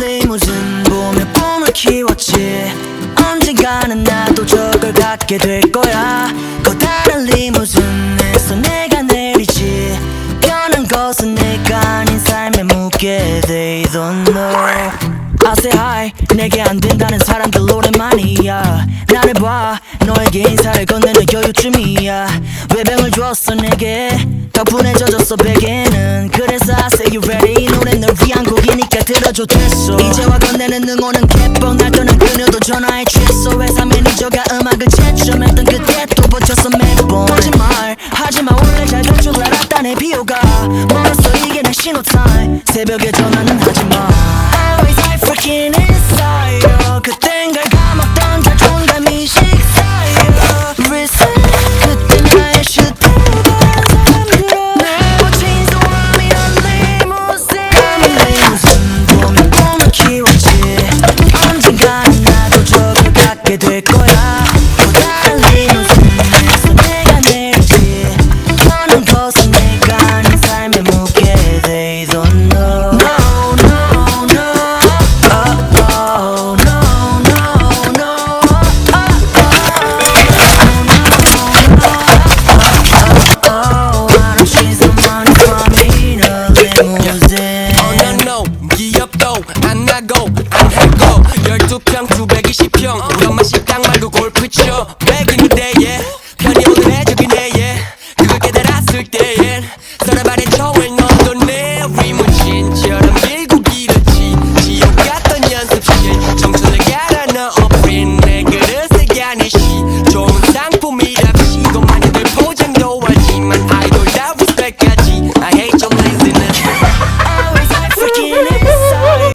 리무진 보며 꿈을 키웠지. 언젠가는 나도 저걸 갖게 될 거야. 커다란 리무진에서 내가 내리지. 변한 것은 내가 아닌 삶의 무게. They don't know. I say hi. 내게 안 된다는 사람들 오랜만이야. 나를 봐. 너에게 인사를 건네는 여유쯤이야. 외병을 줬어 내게. 덕분에 젖었어 베개는. 그래서 I say you ready. 이 노래 널 위한 곡이니까 들어줘 됐어. 이제와 건네는 응원은 개뻥. 날 떠난 그녀도 전화해 취했어. 회사 매니저가 음악을 채점했던 그때 또 버텼어 매번. 하지마 원래 잘 될 줄 알았다. 내 비호가 멀었어. 이게 내 신호타임. 새벽에 전화는 하지마. Always I freaking inside you. 그땐 걸 까먹던 자존감이 식사해. Reset. 그때 나의 슈트를 사람들아. Never change the world. I'm a limousine 보면 꿈을 키웠지. 언젠가는 나도 저걸 갖게 될 거야. 커다란 리무진에서 내가 내리지. 변한 것은 내가 아닌 삶의 무게. They don't know. No, no, no. Oh, no, no, no. Oh, I don't see the money from me in a limousine. Oh no no, 기억도 안 나고